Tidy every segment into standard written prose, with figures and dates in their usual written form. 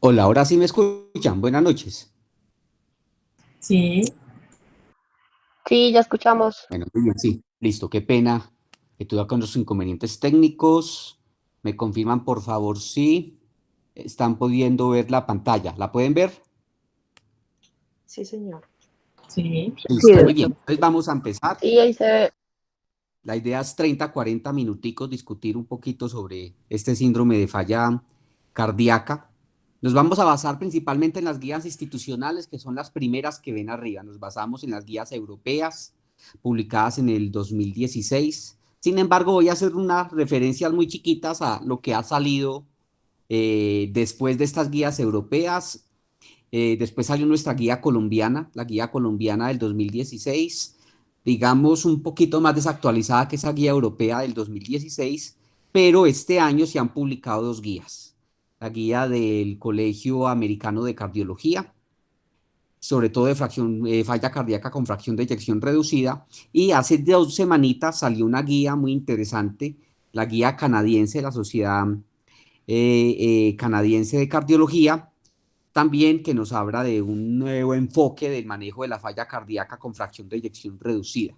Hola, ahora sí me escuchan. Buenas noches. Sí, Sí, ya escuchamos. Bueno, muy bien, sí. Listo, qué pena que tuve con los inconvenientes técnicos. Me confirman, por favor, si están pudiendo ver la pantalla. ¿La pueden ver? Sí, señor. sí. Sí, Listo, muy bien. doctor. Entonces vamos a empezar. Sí, ahí se ve. La idea es 30, 40 minuticos discutir un poquito sobre este síndrome de falla cardíaca. Nos vamos a basar principalmente en las guías institucionales, que son las primeras que ven arriba. Nos basamos en las guías europeas, publicadas en el 2016. Sin embargo, voy a hacer unas referencias muy chiquitas a lo que ha salido después de estas guías europeas. Después salió nuestra guía colombiana, la guía colombiana del 2016, digamos un poquito más desactualizada que esa guía europea del 2016, pero este año se han publicado dos guías. La guía del Colegio Americano de Cardiología, sobre todo de falla cardíaca con fracción de eyección reducida, y hace 2 semanitas salió una guía muy interesante, la guía canadiense de la Sociedad Canadiense de Cardiología, también que nos habla de un nuevo enfoque del manejo de la falla cardíaca con fracción de eyección reducida.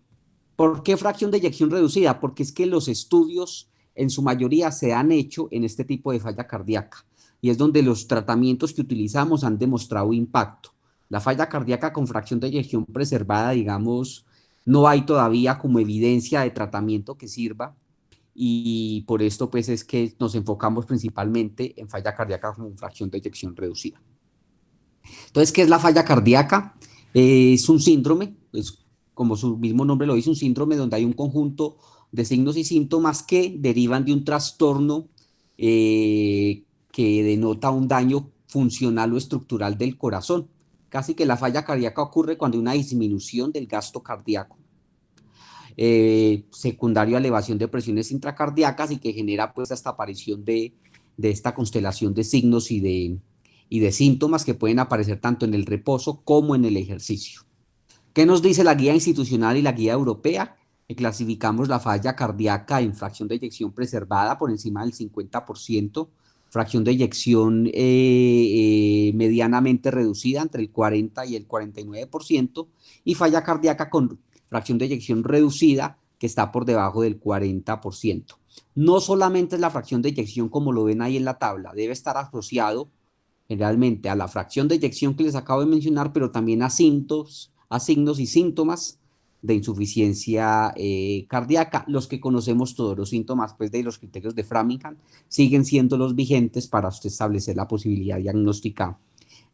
¿Por qué fracción de eyección reducida? Porque es que los estudios en su mayoría se han hecho en este tipo de falla cardíaca y es donde los tratamientos que utilizamos han demostrado impacto. La falla cardíaca con fracción de eyección preservada, digamos, no hay todavía como evidencia de tratamiento que sirva y por esto pues es que nos enfocamos principalmente en falla cardíaca con fracción de eyección reducida. Entonces, ¿qué es la falla cardíaca? Es un síndrome, es, como su mismo nombre lo dice, un síndrome donde hay un conjunto de signos y síntomas que derivan de un trastorno que denota un daño funcional o estructural del corazón. Casi que la falla cardíaca ocurre cuando hay una disminución del gasto cardíaco, secundario a elevación de presiones intracardíacas y que genera pues esta aparición de esta constelación de signos y de síntomas que pueden aparecer tanto en el reposo como en el ejercicio. ¿Qué nos dice la guía institucional y la guía europea? Que clasificamos la falla cardíaca en fracción de eyección preservada por encima del 50%, fracción de eyección medianamente reducida entre el 40 y el 49%, y falla cardíaca con fracción de eyección reducida que está por debajo del 40%. No solamente es la fracción de eyección como lo ven ahí en la tabla, debe estar asociado generalmente a la fracción de eyección que les acabo de mencionar, pero también a signos y síntomas de insuficiencia cardíaca. Los que conocemos todos los síntomas pues, de los criterios de Framingham siguen siendo los vigentes para usted establecer la posibilidad diagnóstica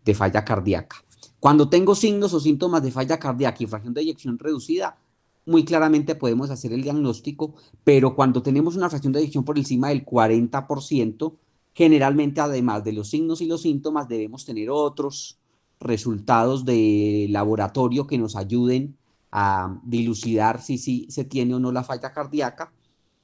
de falla cardíaca. Cuando tengo signos o síntomas de falla cardíaca y fracción de eyección reducida, muy claramente podemos hacer el diagnóstico, pero cuando tenemos una fracción de eyección por encima del 40%, generalmente además de los signos y los síntomas debemos tener otros resultados de laboratorio que nos ayuden a dilucidar si se tiene o no la falla cardíaca,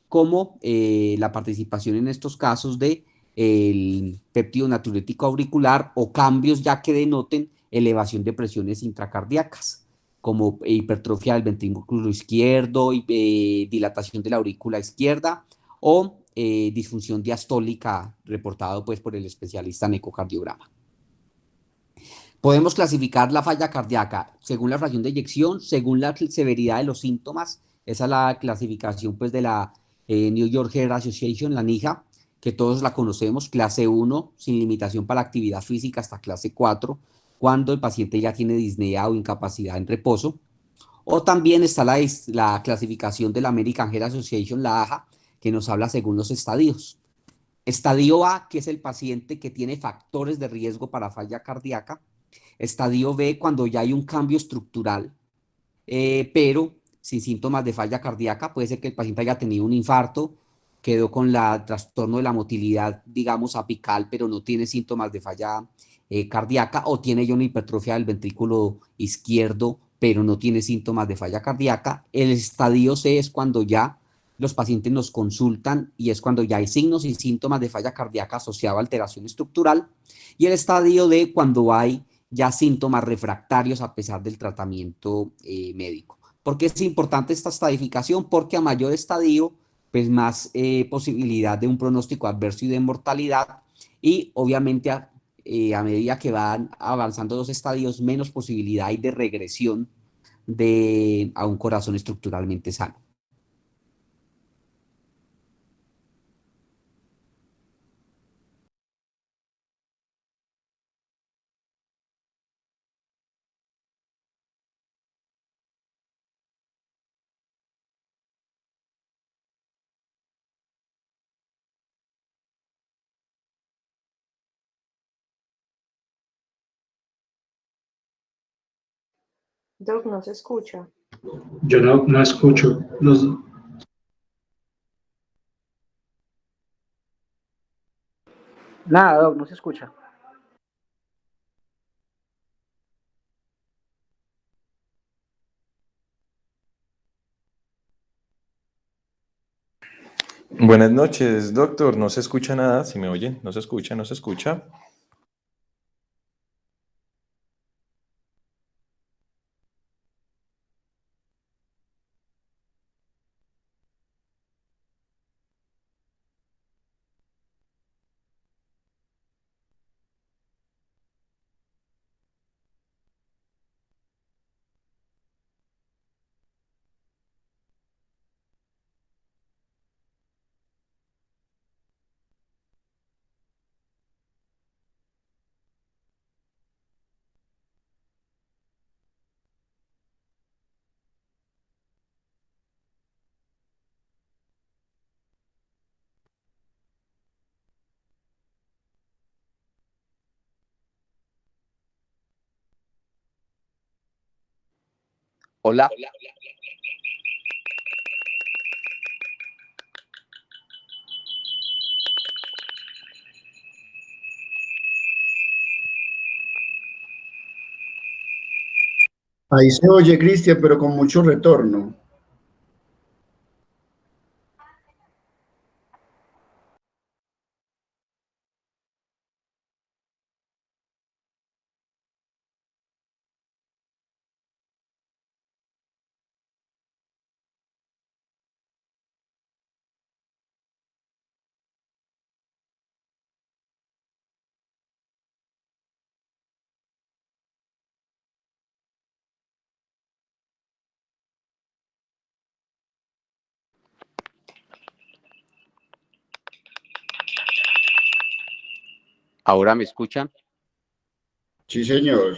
como la participación en estos casos de el péptido natriurético auricular o cambios ya que denoten elevación de presiones intracardíacas, como hipertrofia del ventrículo izquierdo, dilatación de la aurícula izquierda o disfunción diastólica reportado pues por el especialista en ecocardiograma. Podemos clasificar la falla cardíaca según la fracción de eyección, según la severidad de los síntomas. Esa es la clasificación pues, de la New York Heart Association, la NIHA, que todos la conocemos, clase 1, sin limitación para la actividad física, hasta clase 4, cuando el paciente ya tiene disnea o incapacidad en reposo. O también está la clasificación de la American Heart Association, la AHA, que nos habla según los estadios. Estadio A, que es el paciente que tiene factores de riesgo para falla cardíaca. Estadio B, cuando ya hay un cambio estructural, pero sin síntomas de falla cardíaca. Puede ser que el paciente haya tenido un infarto, quedó con la trastorno de la motilidad, digamos, apical, pero no tiene síntomas de falla cardíaca, o tiene ya una hipertrofia del ventrículo izquierdo, pero no tiene síntomas de falla cardíaca. El estadio C es cuando ya los pacientes nos consultan y es cuando ya hay signos y síntomas de falla cardíaca asociado a alteración estructural. Y el estadio D cuando hay ya síntomas refractarios a pesar del tratamiento médico. ¿Por qué es importante esta estadificación? Porque a mayor estadio, pues más posibilidad de un pronóstico adverso y de mortalidad y obviamente a medida que van avanzando los estadios, menos posibilidad hay de regresión a un corazón estructuralmente sano. Doc, no se escucha. Yo no escucho. Nada, Doc, no se escucha. Buenas noches, doctor. No se escucha nada. Si me oyen, no se escucha, no se escucha. Hola. Ahí se oye, Cristian, pero con mucho retorno. ¿Ahora me escuchan? Sí, señor.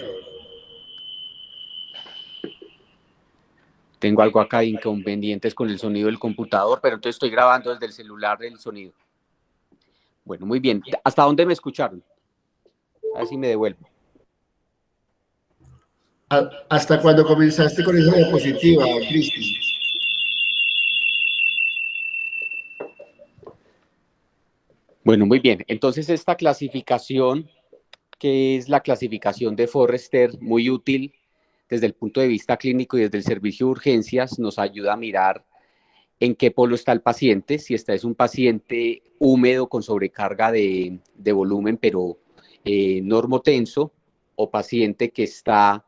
Tengo algo acá de inconvenientes con el sonido del computador, pero entonces estoy grabando desde el celular el sonido. Bueno, muy bien. ¿Hasta dónde me escucharon? A ver si me devuelvo. ¿Hasta cuando comenzaste con esa diapositiva, Cristian? Bueno, muy bien. Entonces esta clasificación, que es la clasificación de Forrester, muy útil desde el punto de vista clínico y desde el servicio de urgencias, nos ayuda a mirar en qué polo está el paciente, si este es un paciente húmedo con sobrecarga de volumen, pero normotenso, o paciente que está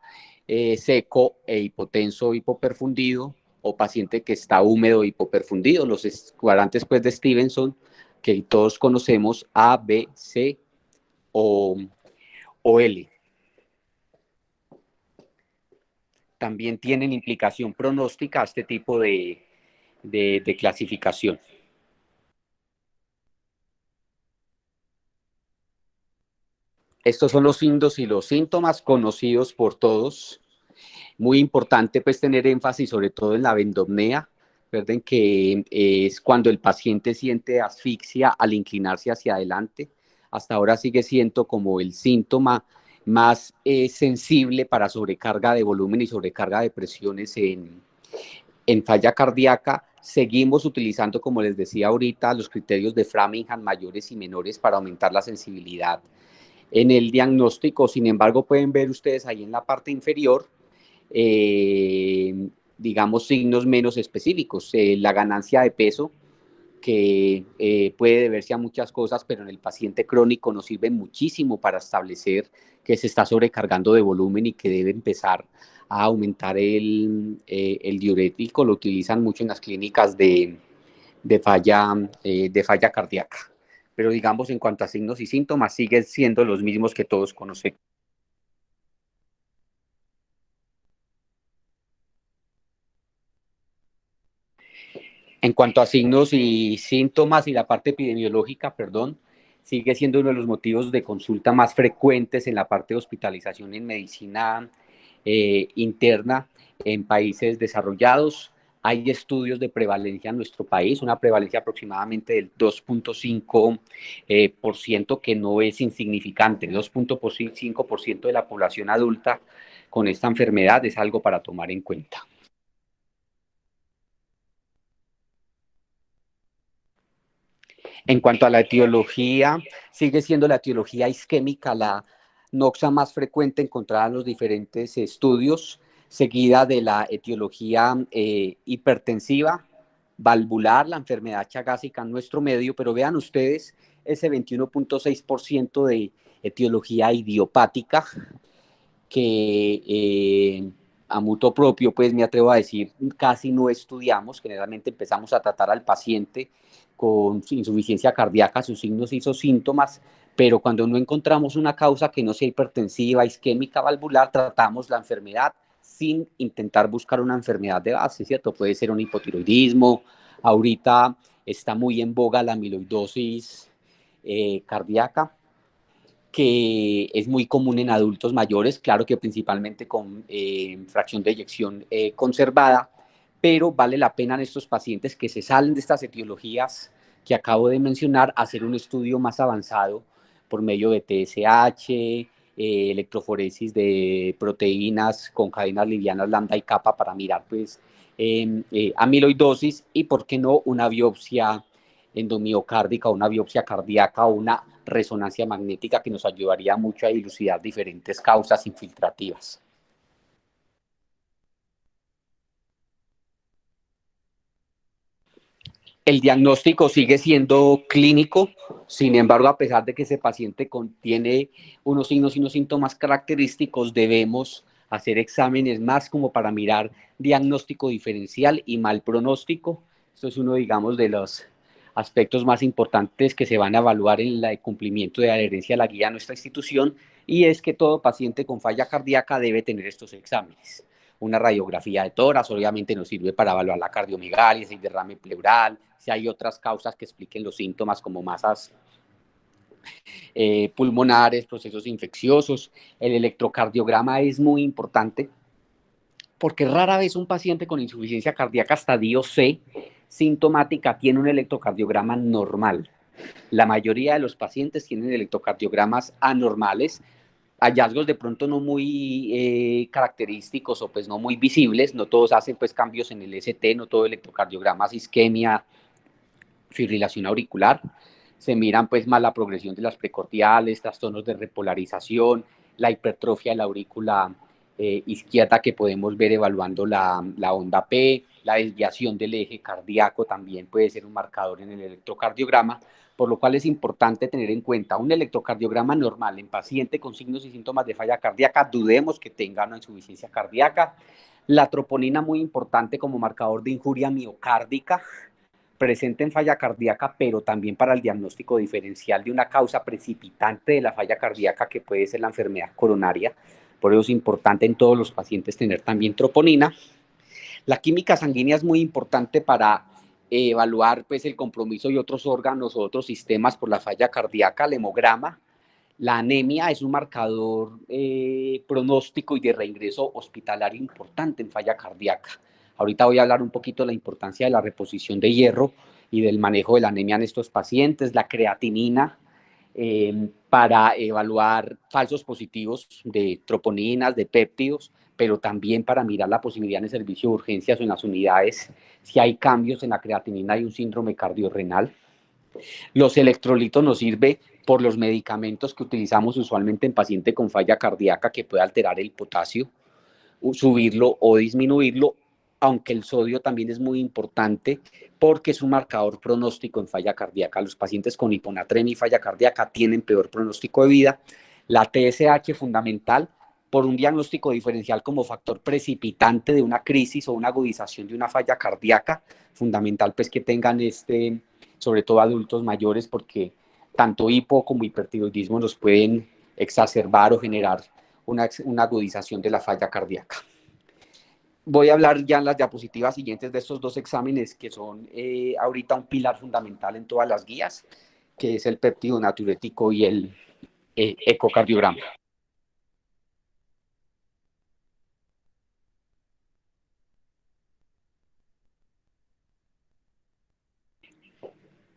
seco e hipotenso, hipoperfundido, o paciente que está húmedo, hipoperfundido. Los cuadrantes pues, de Stevenson, que todos conocemos, A, B, C o L. También tienen implicación pronóstica este tipo de clasificación. Estos son los signos y los síntomas conocidos por todos. Muy importante pues tener énfasis sobre todo en la vendopnea. Recuerden que es cuando el paciente siente asfixia al inclinarse hacia adelante. Hasta ahora sigue siendo como el síntoma más sensible para sobrecarga de volumen y sobrecarga de presiones en falla cardíaca. Seguimos utilizando, como les decía ahorita, los criterios de Framingham mayores y menores para aumentar la sensibilidad en el diagnóstico. Sin embargo, pueden ver ustedes ahí en la parte inferior, digamos, signos menos específicos. La ganancia de peso, que puede deberse a muchas cosas, pero en el paciente crónico nos sirve muchísimo para establecer que se está sobrecargando de volumen y que debe empezar a aumentar el diurético. Lo utilizan mucho en las clínicas de falla cardíaca. pero digamos en cuanto a signos y síntomas siguen siendo los mismos que todos conocemos. En cuanto a signos y síntomas y la parte epidemiológica, perdón, sigue siendo uno de los motivos de consulta más frecuentes en la parte de hospitalización en medicina interna en países desarrollados. Hay estudios de prevalencia en nuestro país, una prevalencia aproximadamente del 2.5%, que no es insignificante. El 2.5% de la población adulta con esta enfermedad es algo para tomar en cuenta. En cuanto a la etiología, sigue siendo la etiología isquémica la noxa más frecuente encontrada en los diferentes estudios, seguida de la etiología hipertensiva, valvular, la enfermedad chagásica en nuestro medio, pero vean ustedes ese 21.6% de etiología idiopática que a mutuo propio, pues me atrevo a decir, casi no estudiamos. Generalmente empezamos a tratar al paciente con insuficiencia cardíaca, sus signos y sus síntomas, pero cuando no encontramos una causa que no sea hipertensiva, isquémica, valvular, tratamos la enfermedad sin intentar buscar una enfermedad de base, ¿cierto? Puede ser un hipotiroidismo. Ahorita está muy en boga la amiloidosis cardíaca, que es muy común en adultos mayores, claro que principalmente con fracción de eyección conservada, pero vale la pena en estos pacientes que se salen de estas etiologías que acabo de mencionar, hacer un estudio más avanzado por medio de TSH, electroforesis de proteínas con cadenas livianas lambda y kappa para mirar pues amiloidosis y, por qué no, una biopsia endomiocárdica, una biopsia cardíaca o una resonancia magnética que nos ayudaría mucho a dilucidar diferentes causas infiltrativas. El diagnóstico sigue siendo clínico, sin embargo, a pesar de que ese paciente contiene unos signos y unos síntomas característicos, debemos hacer exámenes más como para mirar diagnóstico diferencial y mal pronóstico. Esto es uno, digamos, de los aspectos más importantes que se van a evaluar en el cumplimiento de la adherencia a la guía de nuestra institución, y es que todo paciente con falla cardíaca debe tener estos exámenes. Una radiografía de tórax obviamente nos sirve para evaluar la cardiomegalia, si hay derrame pleural, si hay otras causas que expliquen los síntomas como masas pulmonares, procesos infecciosos. El electrocardiograma es muy importante porque rara vez un paciente con insuficiencia cardíaca estadio C sintomática tiene un electrocardiograma normal. La mayoría de los pacientes tienen electrocardiogramas anormales, hallazgos de pronto no muy característicos o pues no muy visibles. No todos hacen pues cambios en el ST, no todo electrocardiograma es isquemia, fibrilación auricular. Se miran pues más la progresión de las precordiales, trastornos de repolarización, la hipertrofia de la aurícula izquierda que podemos ver evaluando la onda P, la desviación del eje cardíaco también puede ser un marcador en el electrocardiograma, por lo cual es importante tener en cuenta un electrocardiograma normal en paciente con signos y síntomas de falla cardíaca, dudemos que tenga una insuficiencia cardíaca. La troponina, muy importante como marcador de injuria miocárdica, presente en falla cardíaca, pero también para el diagnóstico diferencial de una causa precipitante de la falla cardíaca que puede ser la enfermedad coronaria. Por eso es importante en todos los pacientes tener también troponina. La química sanguínea es muy importante para evaluar pues, el compromiso de otros órganos o otros sistemas por la falla cardíaca, el hemograma. La anemia es un marcador pronóstico y de reingreso hospitalario importante en falla cardíaca. Ahorita voy a hablar un poquito de la importancia de la reposición de hierro y del manejo de la anemia en estos pacientes. La creatinina para evaluar falsos positivos de troponinas, de péptidos, pero también para mirar la posibilidad en el servicio de urgencias o en las unidades si hay cambios en la creatinina y un síndrome cardiorrenal. Los electrolitos nos sirven por los medicamentos que utilizamos usualmente en paciente con falla cardíaca que puede alterar el potasio, subirlo o disminuirlo, aunque el sodio también es muy importante porque es un marcador pronóstico en falla cardíaca. Los pacientes con hiponatremia y falla cardíaca tienen peor pronóstico de vida. La TSH fundamental por un diagnóstico diferencial como factor precipitante de una crisis o una agudización de una falla cardíaca, fundamental pues que tengan sobre todo adultos mayores, porque tanto hipo como hipertiroidismo nos pueden exacerbar o generar una agudización de la falla cardíaca. Voy a hablar ya en las diapositivas siguientes de estos dos exámenes que son ahorita un pilar fundamental en todas las guías, que es el péptido natriurético y el ecocardiograma.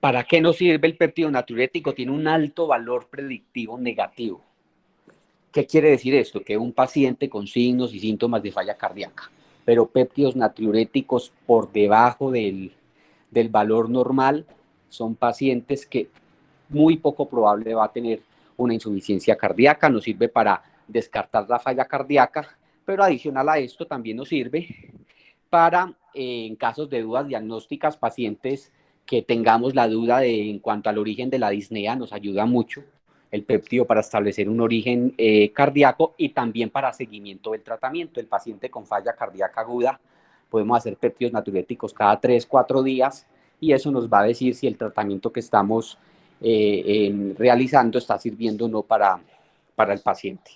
¿Para qué nos sirve el péptido natriurético? Tiene un alto valor predictivo negativo. ¿Qué quiere decir esto? Que un paciente con signos y síntomas de falla cardíaca, pero péptidos natriuréticos por debajo del valor normal, son pacientes que muy poco probable va a tener una insuficiencia cardíaca. Nos sirve para descartar la falla cardíaca, pero adicional a esto también nos sirve para, en casos de dudas diagnósticas, pacientes que tengamos la duda en cuanto al origen de la disnea, nos ayuda mucho el péptido para establecer un origen cardíaco y también para seguimiento del tratamiento. El paciente con falla cardíaca aguda, podemos hacer péptidos natriuréticos cada 3-4 días y eso nos va a decir si el tratamiento que estamos realizando está sirviendo o no para el paciente.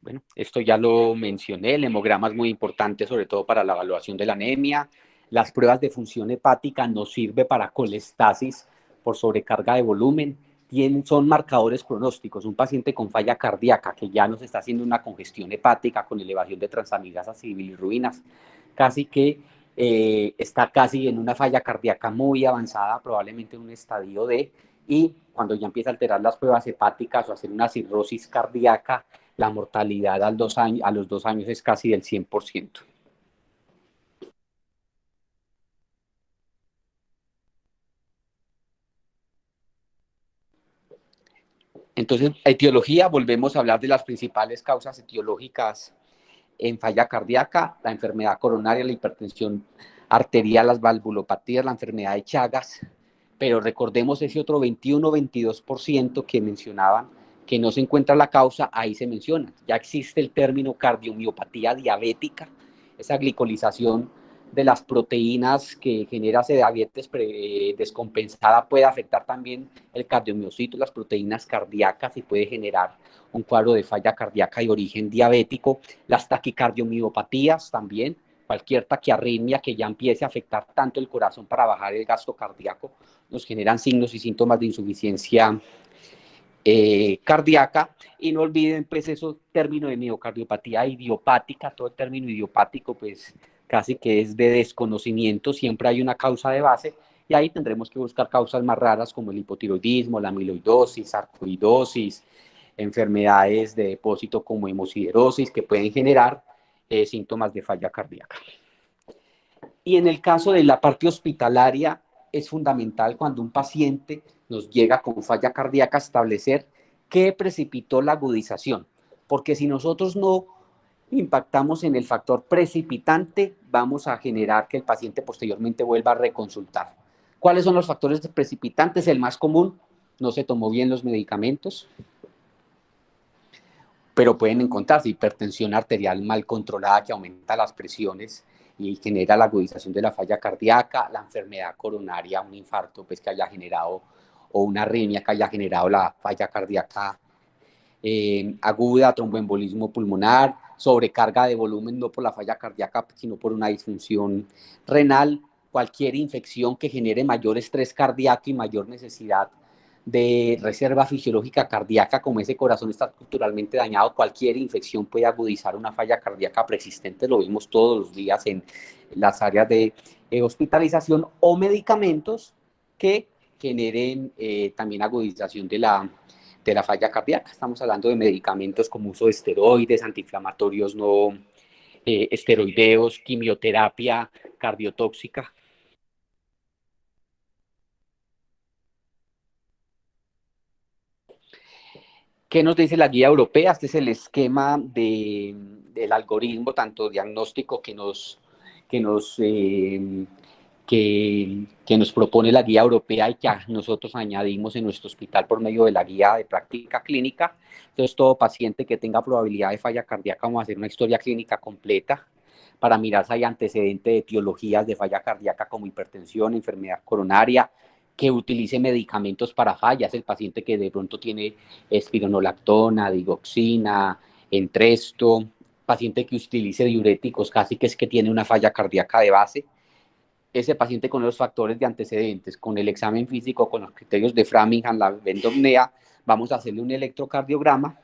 Bueno, esto ya lo mencioné, el hemograma es muy importante, sobre todo para la evaluación de la anemia. Las pruebas de función hepática nos sirve para colestasis por sobrecarga de volumen. Son marcadores pronósticos. Un paciente con falla cardíaca que ya nos está haciendo una congestión hepática con elevación de transaminasas y bilirrubinas, casi que está casi en una falla cardíaca muy avanzada, probablemente en un estadio D, y cuando ya empieza a alterar las pruebas hepáticas o hacer una cirrosis cardíaca, la mortalidad a los 2 años es casi del 100%. Entonces, etiología, volvemos a hablar de las principales causas etiológicas en falla cardíaca: la enfermedad coronaria, la hipertensión arterial, las valvulopatías, la enfermedad de Chagas, pero recordemos ese otro 21-22% que mencionaban, que no se encuentra la causa, ahí se menciona. Ya existe el término cardiomiopatía diabética, esa glicolización de las proteínas que genera esa diabetes descompensada puede afectar también el cardiomiocito, las proteínas cardíacas, y puede generar un cuadro de falla cardíaca de origen diabético. Las taquicardiomiopatía también, cualquier taquiarritmia que ya empiece a afectar tanto el corazón para bajar el gasto cardíaco, nos generan signos y síntomas de insuficiencia cardíaca. Y no olviden pues esos términos de miocardiopatía idiopática. Todo el término idiopático pues casi que es de desconocimiento, siempre hay una causa de base y ahí tendremos que buscar causas más raras como el hipotiroidismo, la amiloidosis, sarcoidosis, enfermedades de depósito como hemosiderosis que pueden generar síntomas de falla cardíaca. Y en el caso de la parte hospitalaria, es fundamental cuando un paciente nos llega con falla cardíaca establecer qué precipitó la agudización, porque si nosotros no impactamos en el factor precipitante, vamos a generar que el paciente posteriormente vuelva a reconsultar. ¿Cuáles son los factores precipitantes? El más común: no se tomó bien los medicamentos, pero pueden encontrarse hipertensión arterial mal controlada que aumenta las presiones y genera la agudización de la falla cardíaca, la enfermedad coronaria, un infarto pues, que haya generado, o una arritmia que haya generado la falla cardíaca aguda, tromboembolismo pulmonar, sobrecarga de volumen no por la falla cardíaca, sino por una disfunción renal, cualquier infección que genere mayor estrés cardíaco y mayor necesidad de reserva fisiológica cardíaca, como ese corazón está estructuralmente dañado, cualquier infección puede agudizar una falla cardíaca persistente, lo vemos todos los días en las áreas de hospitalización, o medicamentos que generen también agudización de la falla cardíaca. Estamos hablando de medicamentos como uso de esteroides, antiinflamatorios no esteroideos, quimioterapia cardiotóxica. ¿Qué nos dice la guía europea? Este es el esquema del algoritmo, tanto diagnóstico que nos que nos propone la guía europea y que nosotros añadimos en nuestro hospital por medio de la guía de práctica clínica. Entonces, todo paciente que tenga probabilidad de falla cardíaca, vamos a hacer una historia clínica completa para mirar si hay antecedentes de etiologías de falla cardíaca como hipertensión, enfermedad coronaria, que utilice medicamentos para fallas, el paciente que de pronto tiene espironolactona, digoxina, Entresto, paciente que utilice diuréticos, casi que es que tiene una falla cardíaca de base. Ese paciente con los factores de antecedentes, con el examen físico, con los criterios de Framingham, la bendomnea, vamos a hacerle un electrocardiograma.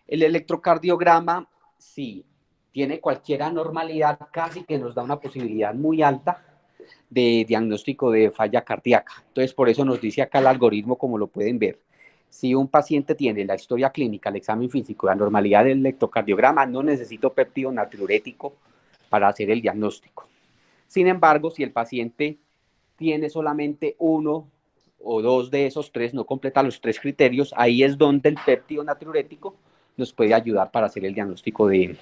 El electrocardiograma, si tiene cualquier anormalidad, casi que nos da una posibilidad muy alta de diagnóstico de falla cardíaca. Entonces, por eso nos dice acá el algoritmo, como lo pueden ver. Si un paciente tiene la historia clínica, el examen físico, la normalidad del electrocardiograma, no necesito péptido natriurético para hacer el diagnóstico. Sin embargo, si el paciente tiene solamente uno o dos de esos tres, no completa los tres criterios, ahí es donde el péptido natriurético nos puede ayudar para hacer el diagnóstico de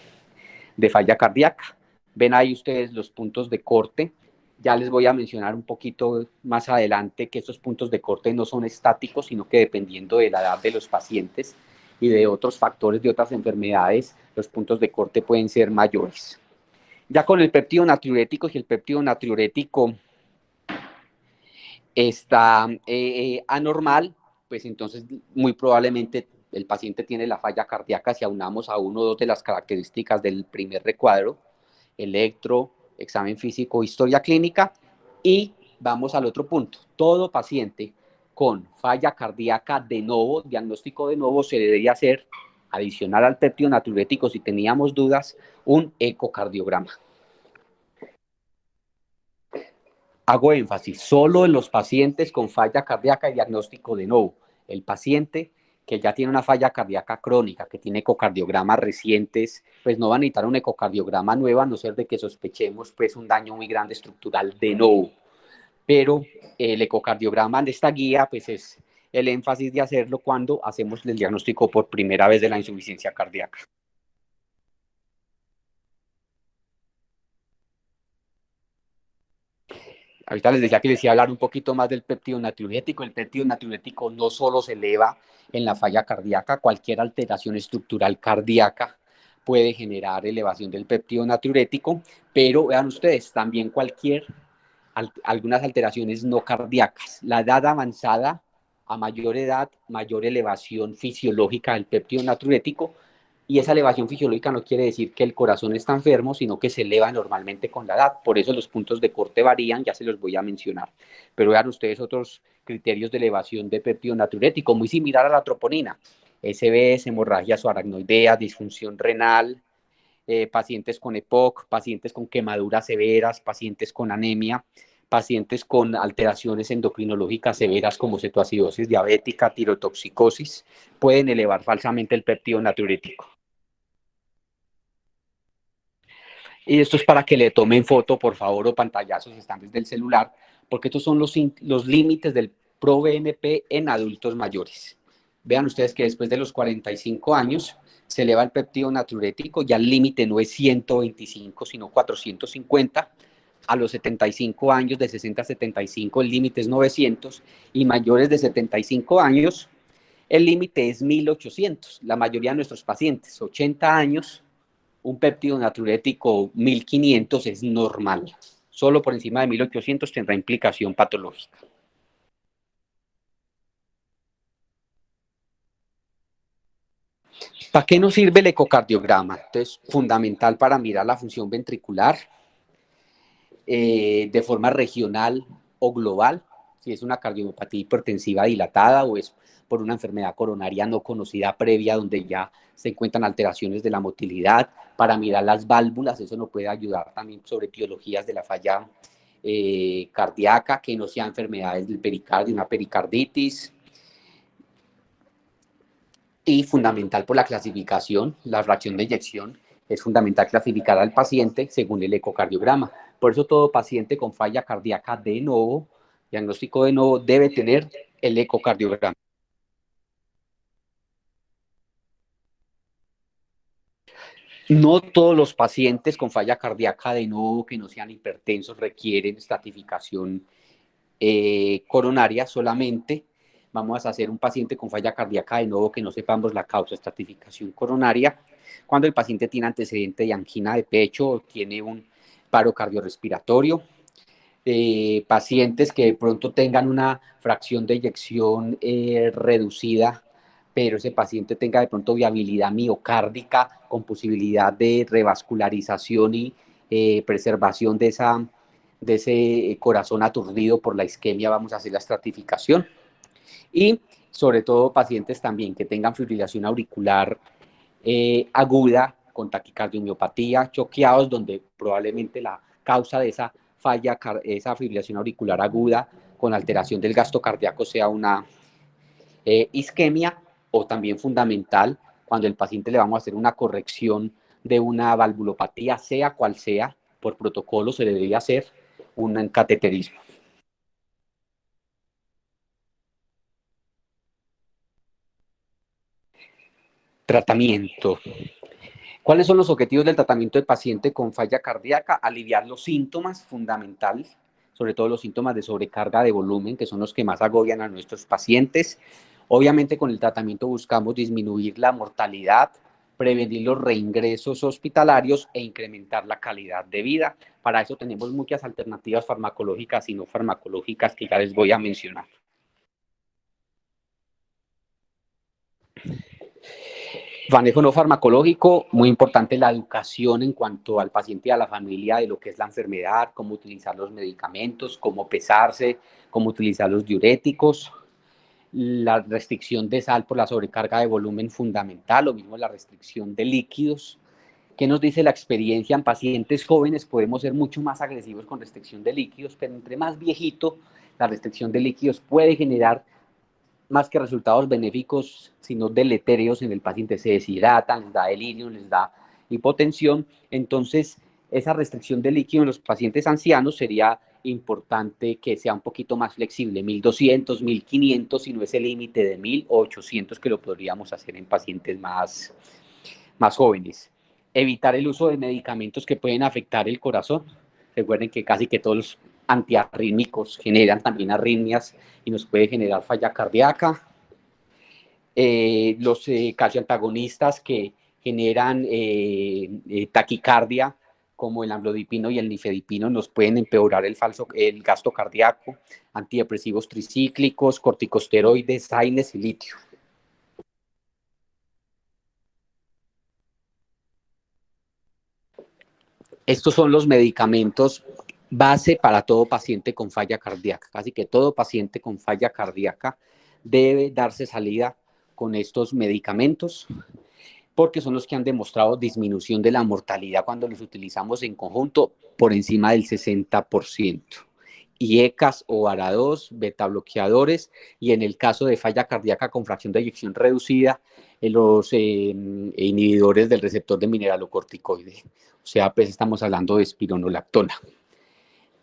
falla cardíaca. Ven ahí ustedes los puntos de corte. Ya les voy a mencionar un poquito más adelante que estos puntos de corte no son estáticos, sino que dependiendo de la edad de los pacientes y de otros factores de otras enfermedades, los puntos de corte pueden ser mayores. Ya con el péptido natriurético, si el péptido natriurético está anormal, pues entonces muy probablemente el paciente tiene la falla cardíaca si aunamos a uno o dos de las características del primer recuadro, electro, examen físico, historia clínica, y vamos al otro punto. Todo paciente con falla cardíaca de novo, diagnóstico de novo, se le debería hacer, adicional al péptido natriurético, si teníamos dudas, un ecocardiograma. Hago énfasis, solo en los pacientes con falla cardíaca y diagnóstico de novo. El paciente que ya tiene una falla cardíaca crónica, que tiene ecocardiogramas recientes, pues no va a necesitar un ecocardiograma nuevo, a no ser de que sospechemos pues un daño muy grande estructural de novo. Pero el ecocardiograma de esta guía pues es el énfasis de hacerlo cuando hacemos el diagnóstico por primera vez de la insuficiencia cardíaca. Ahorita les decía que les iba a hablar un poquito más del péptido natriurético. El péptido natriurético no solo se eleva en la falla cardíaca, cualquier alteración estructural cardíaca puede generar elevación del péptido natriurético, pero vean ustedes, también algunas alteraciones no cardíacas. La edad avanzada, a mayor edad, mayor elevación fisiológica del péptido natriurético, y esa elevación fisiológica no quiere decir que el corazón está enfermo, sino que se eleva normalmente con la edad. Por eso los puntos de corte varían, ya se los voy a mencionar. Pero vean ustedes otros criterios de elevación de péptido natriurético, muy similar a la troponina. SBS, hemorragia subaracnoidea, disfunción renal, pacientes con EPOC, pacientes con quemaduras severas, pacientes con anemia, pacientes con alteraciones endocrinológicas severas como cetoacidosis diabética, tirotoxicosis, pueden elevar falsamente el péptido natriurético. Y esto es para que le tomen foto, por favor, o pantallazos si están desde el celular, porque estos son los límites del ProBNP en adultos mayores. Vean ustedes que después de los 45 años se eleva el péptido natriurético, ya el límite no es 125, sino 450. A los 75 años, de 60 a 75, el límite es 900, y mayores de 75 años, el límite es 1800. La mayoría de nuestros pacientes, 80 años, un péptido natriurético 1500 es normal. Solo por encima de 1800 tendrá implicación patológica. ¿Para qué nos sirve el ecocardiograma? Entonces, fundamental para mirar la función ventricular de forma regional o global, si es una cardiopatía hipertensiva dilatada o es por una enfermedad coronaria no conocida previa donde ya se encuentran alteraciones de la motilidad, para mirar las válvulas, eso nos puede ayudar también sobre etiologías de la falla cardíaca, que no sean enfermedades del pericardio, una pericarditis. Y fundamental por la clasificación, la fracción de eyección, es fundamental clasificar al paciente según el ecocardiograma. Por eso todo paciente con falla cardíaca de novo, diagnóstico de novo, debe tener el ecocardiograma. No todos los pacientes con falla cardíaca de nuevo que no sean hipertensos requieren estratificación coronaria. Solamente vamos a hacer un paciente con falla cardíaca de nuevo que no sepamos la causa, estratificación coronaria, cuando el paciente tiene antecedente de angina de pecho o tiene un paro cardiorrespiratorio. Pacientes que de pronto tengan una fracción de eyección reducida, pero ese paciente tenga de pronto viabilidad miocárdica con posibilidad de revascularización y preservación de ese corazón aturdido por la isquemia, vamos a hacer la estratificación. Y sobre todo pacientes también que tengan fibrilación auricular aguda con taquicardiomiopatía, choqueados, donde probablemente la causa de esa falla, esa fibrilación auricular aguda con alteración del gasto cardíaco sea una isquemia, o también fundamental cuando el paciente le vamos a hacer una corrección de una valvulopatía, sea cual sea, por protocolo se le debe hacer un cateterismo. Tratamiento. ¿Cuáles son los objetivos del tratamiento del paciente con falla cardíaca? Aliviar los síntomas fundamentales, sobre todo los síntomas de sobrecarga de volumen, que son los que más agobian a nuestros pacientes. Obviamente con el tratamiento buscamos disminuir la mortalidad, prevenir los reingresos hospitalarios e incrementar la calidad de vida. Para eso tenemos muchas alternativas farmacológicas y no farmacológicas que ya les voy a mencionar. Manejo no farmacológico, muy importante la educación en cuanto al paciente y a la familia de lo que es la enfermedad, cómo utilizar los medicamentos, cómo pesarse, cómo utilizar los diuréticos, la restricción de sal por la sobrecarga de volumen fundamental, lo mismo la restricción de líquidos. ¿Qué nos dice la experiencia? En pacientes jóvenes podemos ser mucho más agresivos con restricción de líquidos, pero entre más viejito, la restricción de líquidos puede generar más que resultados benéficos, sino deletéreos en el paciente. Se deshidratan, les da delirio, les da hipotensión. Entonces, esa restricción de líquido en los pacientes ancianos sería importante que sea un poquito más flexible, 1200, 1500, si no es el límite de 1000 o 800, que lo podríamos hacer en pacientes más jóvenes. Evitar el uso de medicamentos que pueden afectar el corazón. Recuerden que casi que todos los antiarrítmicos generan también arritmias y nos puede generar falla cardíaca. Los calcioantagonistas que generan taquicardia, como el amlodipino y el nifedipino, nos pueden empeorar el gasto cardíaco. Antidepresivos tricíclicos, corticosteroides, AINES y litio. Estos son los medicamentos base para todo paciente con falla cardíaca. Casi que todo paciente con falla cardíaca debe darse salida con estos medicamentos, porque son los que han demostrado disminución de la mortalidad cuando los utilizamos en conjunto por encima del 60%. IECAS o VARA2, beta bloqueadores, y en el caso de falla cardíaca con fracción de eyección reducida, los inhibidores del receptor de mineralocorticoide. O sea, pues estamos hablando de espironolactona.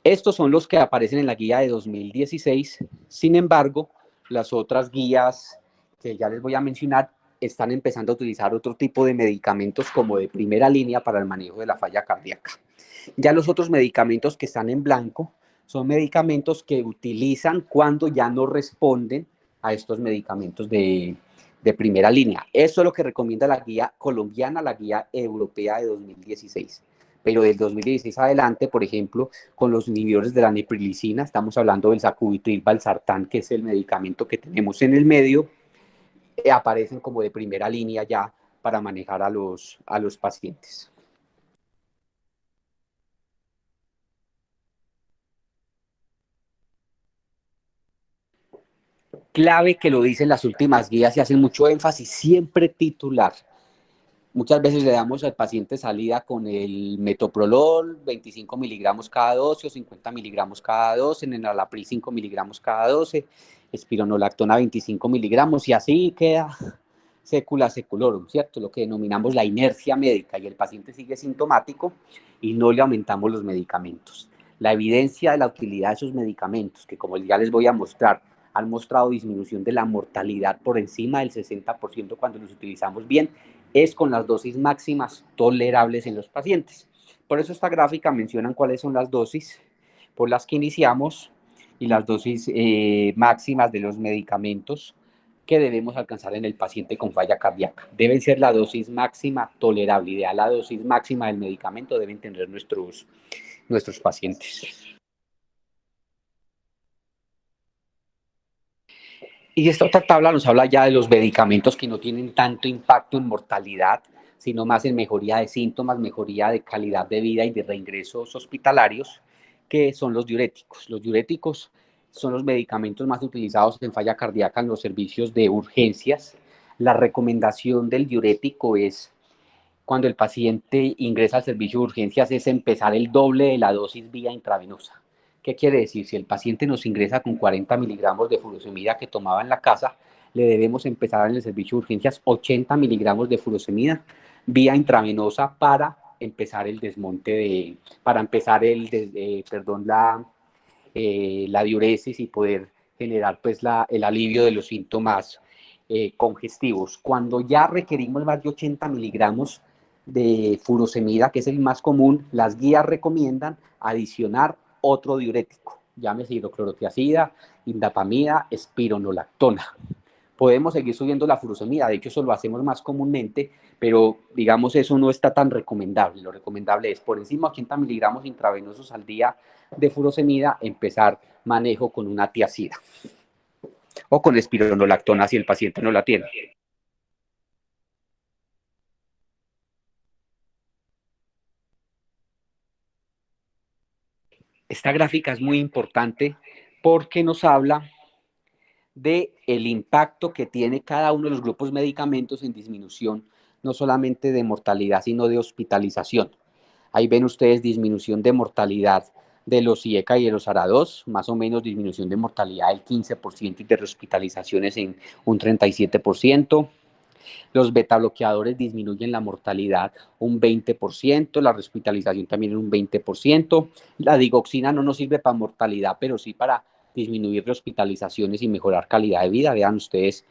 Estos son los que aparecen en la guía de 2016. Sin embargo, las otras guías que ya les voy a mencionar están empezando a utilizar otro tipo de medicamentos como de primera línea para el manejo de la falla cardíaca. Ya los otros medicamentos que están en blanco son medicamentos que utilizan cuando ya no responden a estos medicamentos de primera línea. Eso es lo que recomienda la guía colombiana, la guía europea de 2016. Pero del 2016 adelante, por ejemplo, con los inhibidores de la neprilicina, estamos hablando del sacubitril valsartán, que es el medicamento que tenemos en el medio, aparecen como de primera línea ya para manejar a los pacientes. Clave que lo dicen las últimas guías y hacen mucho énfasis, siempre titular. Muchas veces le damos al paciente salida con el metoprolol, 25 miligramos cada 12 o 50 miligramos cada 12, en el enalapril 5 miligramos cada 12, espironolactona 25 miligramos, y así queda sécula seculorum, ¿cierto? Lo que denominamos la inercia médica, y el paciente sigue sintomático y no le aumentamos los medicamentos. La evidencia de la utilidad de esos medicamentos, que como ya les voy a mostrar, han mostrado disminución de la mortalidad por encima del 60% cuando los utilizamos bien, es con las dosis máximas tolerables en los pacientes. Por eso esta gráfica menciona cuáles son las dosis por las que iniciamos y las dosis máximas de los medicamentos que debemos alcanzar en el paciente con falla cardíaca. Deben ser la dosis máxima tolerable, ideal la dosis máxima del medicamento deben tener nuestros pacientes. Y esta otra tabla nos habla ya de los medicamentos que no tienen tanto impacto en mortalidad, sino más en mejoría de síntomas, mejoría de calidad de vida y de reingresos hospitalarios, que son los diuréticos. Los diuréticos son los medicamentos más utilizados en falla cardíaca en los servicios de urgencias. La recomendación del diurético es, cuando el paciente ingresa al servicio de urgencias, es empezar el doble de la dosis vía intravenosa. ¿Qué quiere decir? Si el paciente nos ingresa con 40 miligramos de furosemida que tomaba en la casa, le debemos empezar en el servicio de urgencias 80 miligramos de furosemida vía intravenosa para empezar el desmonte para empezar la diuresis y poder generar pues el alivio de los síntomas congestivos. Cuando ya requerimos más de 80 miligramos de furosemida, que es el más común, las guías recomiendan adicionar otro diurético, llámese hidroclorotiazida, indapamida, espironolactona. Podemos seguir subiendo la furosemida, de hecho eso lo hacemos más comúnmente, pero digamos eso no está tan recomendable. Lo recomendable es por encima de 80 miligramos intravenosos al día de furosemida, empezar manejo con una tiazida o con espironolactona si el paciente no la tiene. Esta gráfica es muy importante porque nos habla del impacto que tiene cada uno de los grupos de medicamentos en disminución, no solamente de mortalidad, sino de hospitalización. Ahí ven ustedes disminución de mortalidad de los IECA y de los ARA2, más o menos disminución de mortalidad del 15% y de hospitalizaciones en un 37%. Los beta bloqueadores disminuyen la mortalidad un 20%, la hospitalización también en un 20%. La digoxina no nos sirve para mortalidad, pero sí para disminuir hospitalizaciones y mejorar calidad de vida. Vean ustedes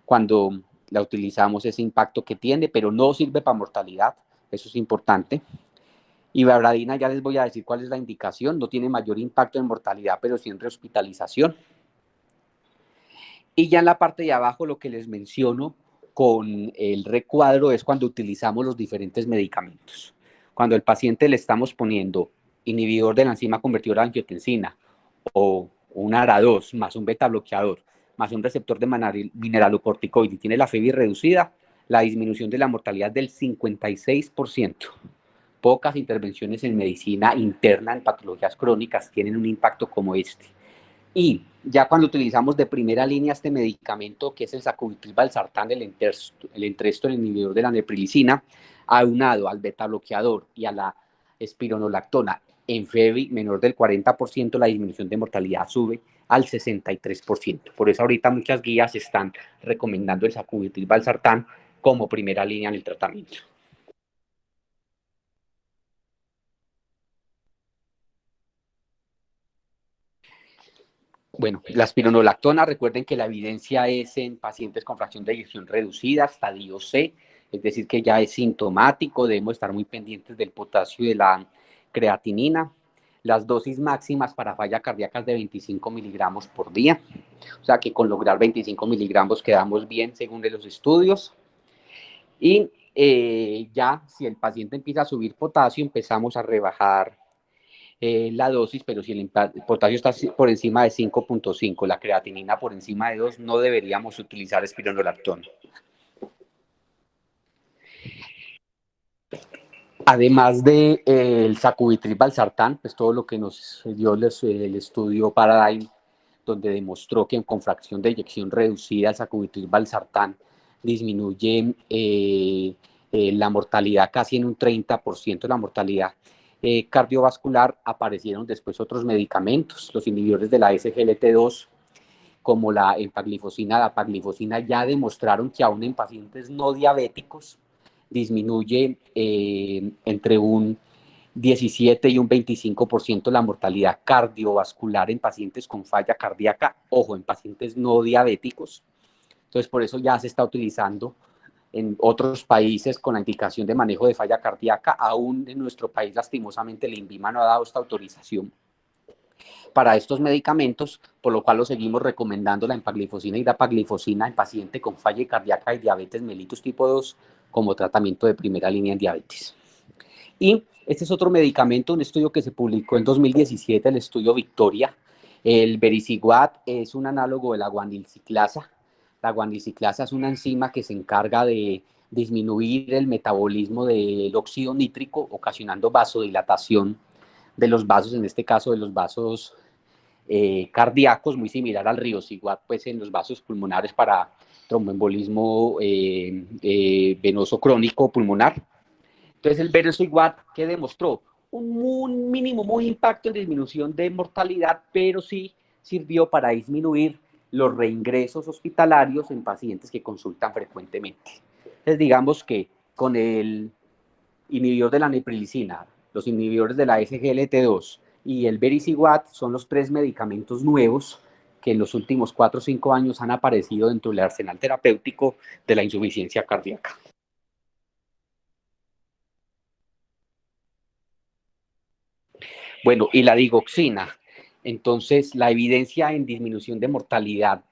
cuando la utilizamos ese impacto que tiene, pero no sirve para mortalidad, eso es importante. Ibabradina, ya les voy a decir cuál es la indicación, no tiene mayor impacto en mortalidad, pero sí en rehospitalización. Y ya en la parte de abajo lo que les menciono con el recuadro es cuando utilizamos los diferentes medicamentos. Cuando al paciente le estamos poniendo inhibidor de la enzima convertidora de angiotensina o un ARA2 más un beta bloqueador más un receptor de mineralocorticoide y tiene la FEBI reducida, la disminución de la mortalidad del 56%. Pocas intervenciones en medicina interna, en patologías crónicas, tienen un impacto como este. Y ya cuando utilizamos de primera línea este medicamento, que es el sacubitril/valsartán, el Entresto, el inhibidor de la neprilicina, aunado al beta bloqueador y a la espironolactona en FEBI menor del 40%, la disminución de mortalidad sube al 63%. Por eso ahorita muchas guías están recomendando el sacubitril/valsartán como primera línea en el tratamiento. Bueno, la espironolactona, recuerden que la evidencia es en pacientes con fracción de eyección reducida, estadio C, es decir, que ya es sintomático, debemos estar muy pendientes del potasio y de la creatinina. Las dosis máximas para falla cardíaca es de 25 miligramos por día, o sea que con lograr 25 miligramos quedamos bien según de los estudios. Y ya si el paciente empieza a subir potasio, empezamos a rebajar la dosis, pero si el potasio está por encima de 5.5, la creatinina por encima de 2, no deberíamos utilizar espironolactona. Además del sacubitril/valsartán, pues todo lo que nos dio el estudio Paradigm, donde demostró que con fracción de eyección reducida el sacubitril/valsartán disminuye la mortalidad casi en un 30%, la mortalidad cardiovascular. Aparecieron después otros medicamentos, los inhibidores de la SGLT2, como la empaglifosina, la paglifosina, ya demostraron que aún en pacientes no diabéticos disminuye entre un 17 y un 25% la mortalidad cardiovascular en pacientes con falla cardíaca, ojo, en pacientes no diabéticos. Entonces, por eso ya se está utilizando en otros países con la indicación de manejo de falla cardíaca. Aún en nuestro país, lastimosamente, el INVIMA no ha dado esta autorización para estos medicamentos, por lo cual lo seguimos recomendando la empaglifosina y dapaglifosina en paciente con falla cardíaca y diabetes mellitus tipo 2 como tratamiento de primera línea en diabetes. Y este es otro medicamento, un estudio que se publicó en 2017, el estudio Victoria. El vericiguat es un análogo de la guanilciclasa. La guanilciclasa es una enzima que se encarga de disminuir el metabolismo del óxido nítrico, ocasionando vasodilatación de los vasos, en este caso de los vasos cardíacos, muy similar al riociguat, pues en los vasos pulmonares para tromboembolismo venoso crónico pulmonar. Entonces el vericiguat, ¿qué demostró? Un mínimo muy impacto en disminución de mortalidad, pero sí sirvió para disminuir los reingresos hospitalarios en pacientes que consultan frecuentemente. Entonces digamos que con el inhibidor de la neprilicina, los inhibidores de la SGLT2 y el vericiguat son los 3 medicamentos nuevos que en los últimos 4 o 5 años han aparecido dentro del arsenal terapéutico de la insuficiencia cardíaca. Bueno, y la digoxina. Entonces, la evidencia en disminución de mortalidad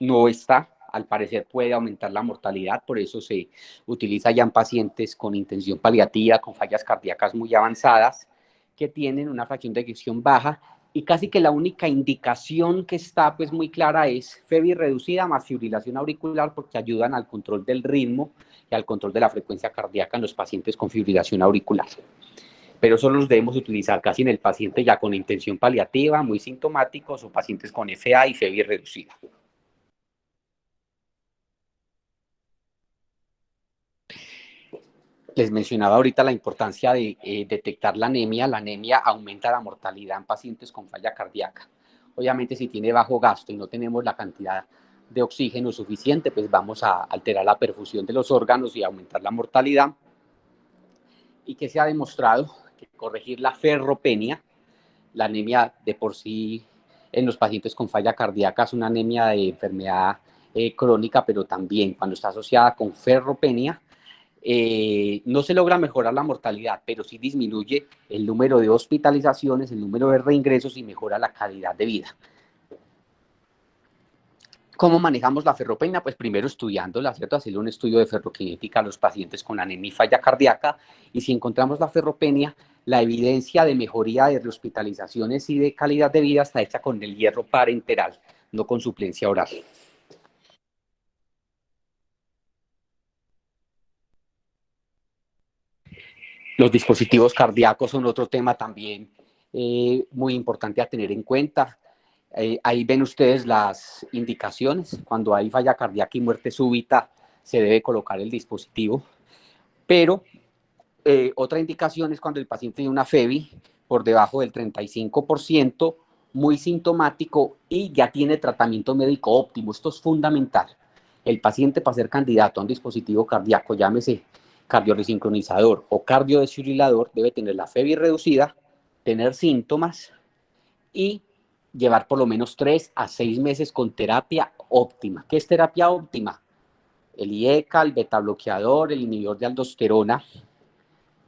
no está. Al parecer puede aumentar la mortalidad, por eso se utiliza ya en pacientes con intención paliativa, con fallas cardíacas muy avanzadas, que tienen una fracción de eyección baja, y casi que la única indicación que está pues muy clara es FEBI reducida más fibrilación auricular, porque ayudan al control del ritmo y al control de la frecuencia cardíaca en los pacientes con fibrilación auricular. Pero solo los debemos utilizar casi en el paciente ya con intención paliativa, muy sintomáticos o pacientes con FA y FEBI reducida. Les mencionaba ahorita la importancia de detectar la anemia. La anemia aumenta la mortalidad en pacientes con falla cardíaca. Obviamente, si tiene bajo gasto y no tenemos la cantidad de oxígeno suficiente, pues vamos a alterar la perfusión de los órganos y aumentar la mortalidad. Y que se ha demostrado que corregir la ferropenia, la anemia de por sí en los pacientes con falla cardíaca es una anemia de enfermedad crónica, pero también cuando está asociada con ferropenia, no se logra mejorar la mortalidad, pero sí disminuye el número de hospitalizaciones, el número de reingresos y mejora la calidad de vida. ¿Cómo manejamos la ferropenia? Pues primero estudiándola, ¿cierto? Hacerle un estudio de ferroquinética a los pacientes con anemia y falla cardíaca, y si encontramos la ferropenia, la evidencia de mejoría de rehospitalizaciones y de calidad de vida está hecha con el hierro parenteral, no con suplencia oral. Los dispositivos cardíacos son otro tema también muy importante a tener en cuenta. Ahí ven ustedes las indicaciones. Cuando hay falla cardíaca y muerte súbita, se debe colocar el dispositivo. Pero otra indicación es cuando el paciente tiene una FEBI por debajo del 35%, muy sintomático y ya tiene tratamiento médico óptimo. Esto es fundamental. El paciente, para ser candidato a un dispositivo cardíaco, llámese cardioresincronizador o cardiodesfibrilador, debe tener la FEBI reducida, tener síntomas y llevar por lo menos 3 a 6 meses con terapia óptima. ¿Qué es terapia óptima? El IECA, el beta bloqueador, el inhibidor de aldosterona,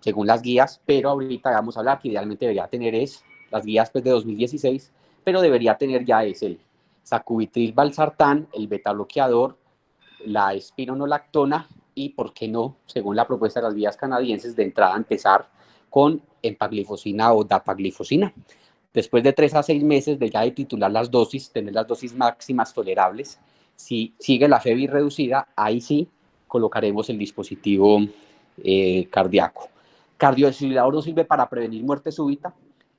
según las guías, pero ahorita vamos a hablar que idealmente debería tener las guías pues, de 2016, pero debería tener ya el sacubitril valsartán, el beta bloqueador, la espironolactona y, ¿por qué no?, según la propuesta de las guías canadienses, de entrada empezar con empaglifosina o dapaglifosina. Después de 3 a 6 meses de ya de titular las dosis, tener las dosis máximas tolerables, si sigue la FEBI reducida, ahí sí colocaremos el dispositivo cardíaco. Cardiodesfibrilador nos sirve para prevenir muerte súbita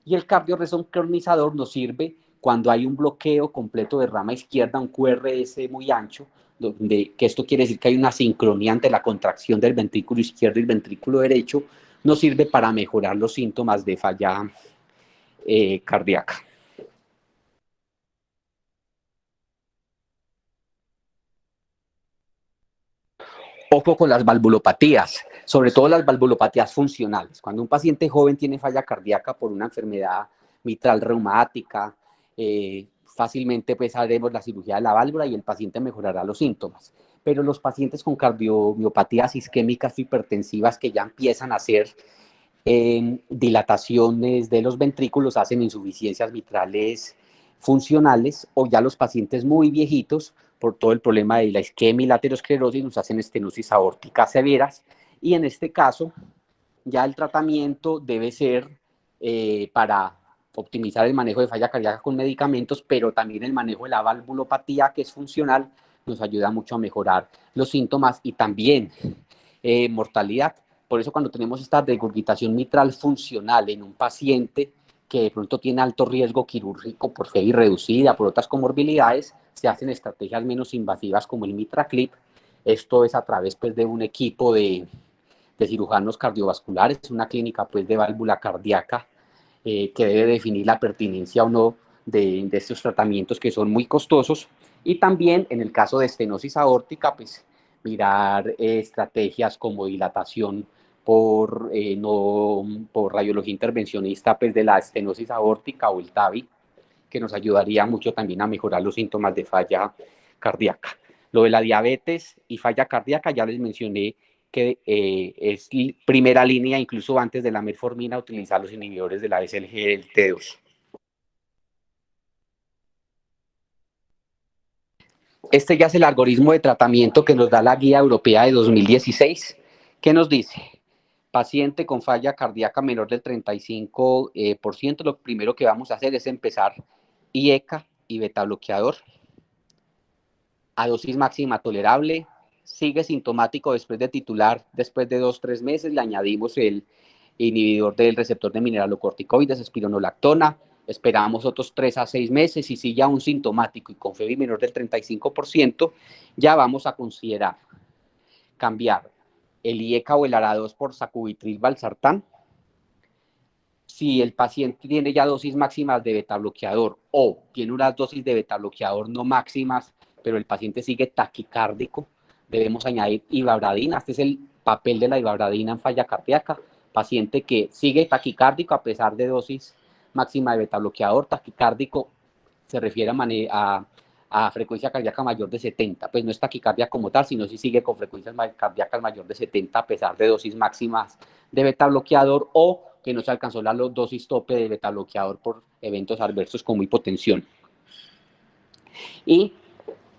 y el cardioresincronizador nos sirve cuando hay un bloqueo completo de rama izquierda, un QRS muy ancho, que esto quiere decir que hay una sincronía entre la contracción del ventrículo izquierdo y el ventrículo derecho, nos sirve para mejorar los síntomas de falla cardíaca. Ojo con las valvulopatías, sobre todo las valvulopatías funcionales. Cuando un paciente joven tiene falla cardíaca por una enfermedad mitral reumática, fácilmente pues haremos la cirugía de la válvula y el paciente mejorará los síntomas. Pero los pacientes con cardiomiopatías isquémicas hipertensivas que ya empiezan a hacer dilataciones de los ventrículos, hacen insuficiencias mitrales funcionales, o ya los pacientes muy viejitos, por todo el problema de la isquemia y la aterosclerosis, nos hacen estenosis aórticas severas, y en este caso ya el tratamiento debe ser para optimizar el manejo de falla cardíaca con medicamentos, pero también el manejo de la valvulopatía, que es funcional, nos ayuda mucho a mejorar los síntomas y también mortalidad. Por eso cuando tenemos esta regurgitación mitral funcional en un paciente que de pronto tiene alto riesgo quirúrgico por FEBI reducida, por otras comorbilidades, se hacen estrategias menos invasivas como el MitraClip. Esto es a través pues, de un equipo de cirujanos cardiovasculares, una clínica pues, de válvula cardíaca que debe definir la pertinencia o no de estos tratamientos que son muy costosos. Y también en el caso de estenosis aórtica, pues mirar estrategias como dilatación por radiología intervencionista pues, de la estenosis aórtica o el TAVI, que nos ayudaría mucho también a mejorar los síntomas de falla cardíaca. Lo de la diabetes y falla cardíaca ya les mencioné que es primera línea, incluso antes de la metformina, utilizar los inhibidores de la SGLT2. Este ya es el algoritmo de tratamiento que nos da la guía europea de 2016. ¿Qué nos dice? Paciente con falla cardíaca menor del 35%, lo primero que vamos a hacer es empezar IECA y beta bloqueador a dosis máxima tolerable. Sigue sintomático después de titular, después de 2-3 meses, le añadimos el inhibidor del receptor de mineralocorticoides, espironolactona. Esperamos otros 3 a 6 meses y si ya un sintomático y con FEBI menor del 35%, ya vamos a considerar cambiar el IECA o el ARA2 por sacubitril valsartán. Si el paciente tiene ya dosis máximas de beta bloqueador o tiene unas dosis de beta bloqueador no máximas, pero el paciente sigue taquicárdico, debemos añadir ivabradina. Este es el papel de la ivabradina en falla cardíaca. Paciente que sigue taquicárdico a pesar de dosis máxima de beta bloqueador. Taquicárdico se refiere a frecuencia cardíaca mayor de 70, pues no es taquicardia como tal, sino si sigue con frecuencias cardíacas mayor de 70 a pesar de dosis máximas de beta bloqueador, o que no se alcanzó la dosis tope de beta bloqueador por eventos adversos como hipotensión. Y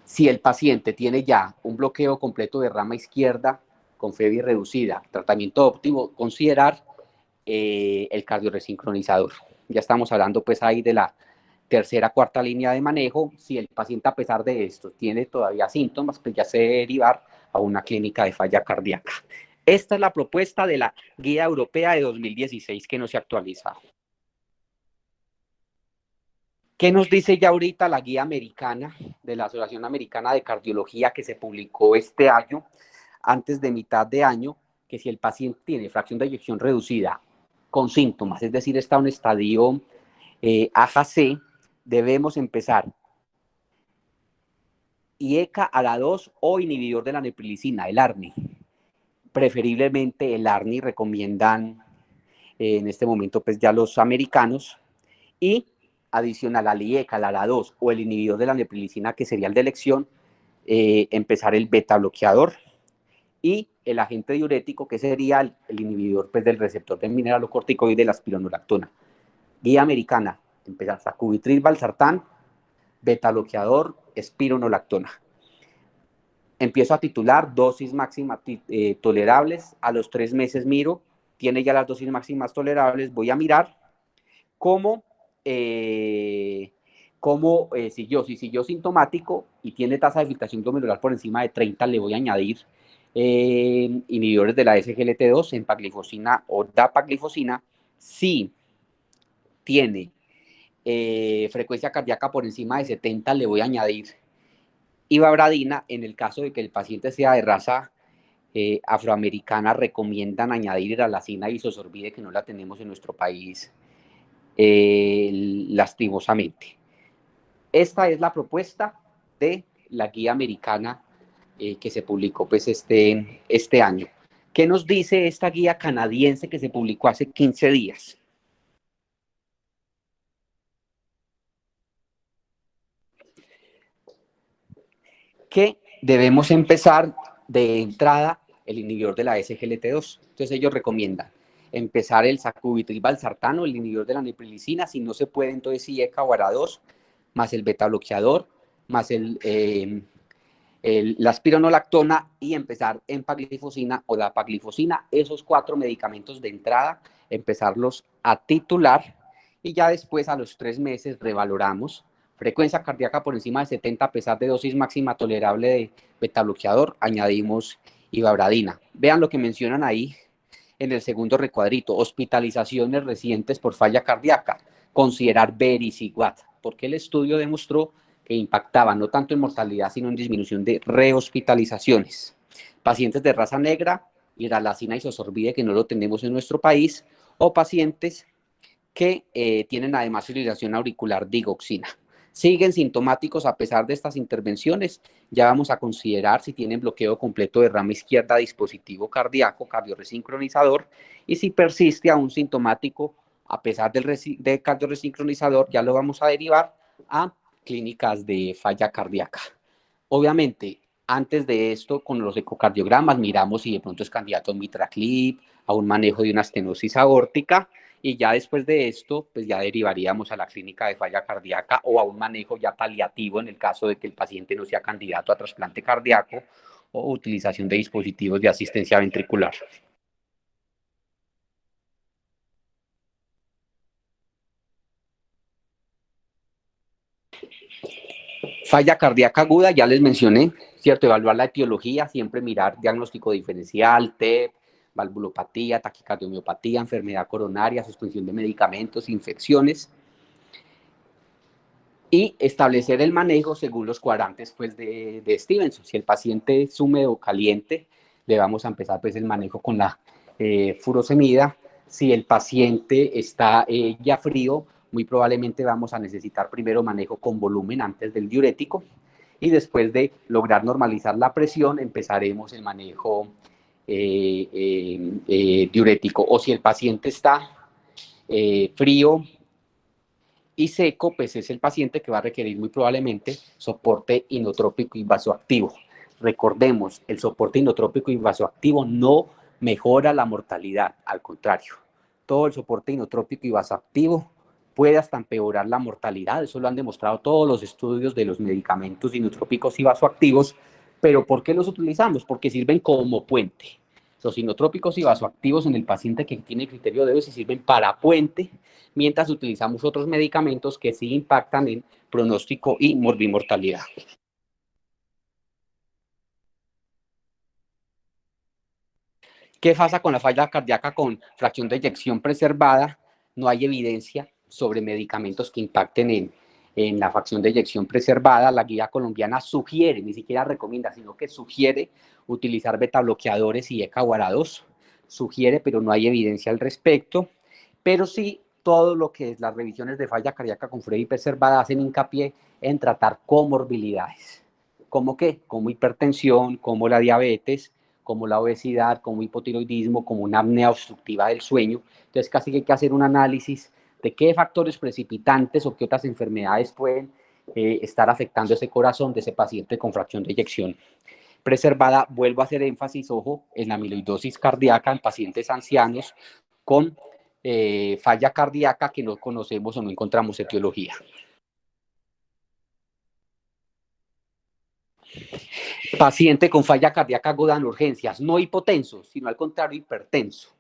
si el paciente tiene ya un bloqueo completo de rama izquierda con FEBI reducida, tratamiento óptimo, considerar el cardioresincronizador. Ya estamos hablando pues ahí de la tercera, cuarta línea de manejo. Si el paciente a pesar de esto tiene todavía síntomas, pues ya se debe derivar a una clínica de falla cardíaca. Esta es la propuesta de la guía europea de 2016 que no se ha actualizado. ¿Qué nos dice ya ahorita la guía americana de la Asociación Americana de Cardiología que se publicó este año, antes de mitad de año? Que si el paciente tiene fracción de eyección reducida con síntomas, es decir, está en un estadio AJC, debemos empezar IECA a la 2 o inhibidor de la neprilicina, el ARNI. Preferiblemente el ARNI recomiendan en este momento pues ya los americanos, y adicional al IECA, al ARA2 o el inhibidor de la neprilicina, que sería el de elección, empezar el beta bloqueador y el agente diurético, que sería el inhibidor pues, del receptor de mineralocorticoide de la espironolactona. Guía americana, empezar sacubitril valsartán, beta bloqueador, espironolactona. Empiezo a titular dosis máximas tolerables. A los 3 meses miro, tiene ya las dosis máximas tolerables. Voy a mirar cómo si siguió sintomático y tiene tasa de filtración glomerular por encima de 30, le voy a añadir inhibidores de la SGLT2, empaglifosina o dapaglifosina. Si tiene frecuencia cardíaca por encima de 70, le voy a añadir ivabradina. En el caso de que el paciente sea de raza afroamericana, recomiendan añadir iralacina y isosorbide, que no la tenemos en nuestro país lastimosamente. Esta es la propuesta de la guía americana que se publicó pues este año. ¿Qué nos dice esta guía canadiense que se publicó hace 15 días? Que debemos empezar de entrada el inhibidor de la SGLT2. Entonces ellos recomiendan empezar el sacubitril/valsartano, el inhibidor de la neprilicina, si no se puede, entonces sí ECA o ARA2, más el beta-bloqueador, más la espironolactona y empezar empaglifosina o dapaglifosina. Esos 4 medicamentos de entrada, empezarlos a titular y ya después a los 3 meses revaloramos. Frecuencia cardíaca por encima de 70 a pesar de dosis máxima tolerable de beta-bloqueador, añadimos ivabradina. Vean lo que mencionan ahí en el segundo recuadrito: hospitalizaciones recientes por falla cardíaca, considerar Veris y Watt, porque el estudio demostró que impactaba no tanto en mortalidad, sino en disminución de rehospitalizaciones. Pacientes de raza negra, hidralazina isosorbide, que no lo tenemos en nuestro país, o pacientes que tienen además fibrilación auricular digoxina. Siguen sintomáticos a pesar de estas intervenciones, ya vamos a considerar si tienen bloqueo completo de rama izquierda dispositivo cardíaco, cardioresincronizador, y si persiste aún sintomático a pesar del cardioresincronizador, ya lo vamos a derivar a clínicas de falla cardíaca. Obviamente, antes de esto, con los ecocardiogramas, miramos si de pronto es candidato a un MitraClip, a un manejo de una estenosis aórtica, y ya después de esto, pues ya derivaríamos a la clínica de falla cardíaca o a un manejo ya paliativo en el caso de que el paciente no sea candidato a trasplante cardíaco o utilización de dispositivos de asistencia ventricular. Falla cardíaca aguda, ya les mencioné, ¿cierto? Evaluar la etiología, siempre mirar diagnóstico diferencial, TEP, valvulopatía, taquicardiomiopatía, enfermedad coronaria, suspensión de medicamentos, infecciones, y establecer el manejo según los cuadrantes pues, de Stevenson. Si el paciente es húmedo o caliente, le vamos a empezar pues, el manejo con la furosemida. Si el paciente está ya frío, muy probablemente vamos a necesitar primero manejo con volumen antes del diurético, y después de lograr normalizar la presión, empezaremos el manejo diurético. O si el paciente está frío y seco, pues es el paciente que va a requerir muy probablemente soporte inotrópico y vasoactivo. Recordemos, el soporte inotrópico y vasoactivo no mejora la mortalidad, al contrario. Todo el soporte inotrópico y vasoactivo puede hasta empeorar la mortalidad, eso lo han demostrado todos los estudios de los medicamentos inotrópicos y vasoactivos. ¿Pero por qué los utilizamos? Porque sirven como puente. Los inotrópicos y vasoactivos en el paciente que tiene criterio de dosis sirven para puente, mientras utilizamos otros medicamentos que sí impactan en pronóstico y morbimortalidad. ¿Qué pasa con la falla cardíaca con fracción de eyección preservada? No hay evidencia sobre medicamentos que impacten en la fracción de eyección preservada. La guía colombiana sugiere, ni siquiera recomienda, sino que sugiere utilizar betabloqueadores y ECA o ARA2. Sugiere, pero no hay evidencia al respecto. Pero sí, todo lo que es las revisiones de falla cardíaca con FRED preservada hacen hincapié en tratar comorbilidades. ¿Cómo qué? Como hipertensión, como la diabetes, como la obesidad, como hipotiroidismo, como una apnea obstructiva del sueño. Entonces casi que hay que hacer un análisis de qué factores precipitantes o qué otras enfermedades pueden estar afectando ese corazón de ese paciente con fracción de eyección preservada. Vuelvo a hacer énfasis, ojo, en la amiloidosis cardíaca en pacientes ancianos con falla cardíaca que no conocemos o no encontramos etiología. Paciente con falla cardíaca aguda en urgencias, no hipotenso, sino al contrario, hipertenso.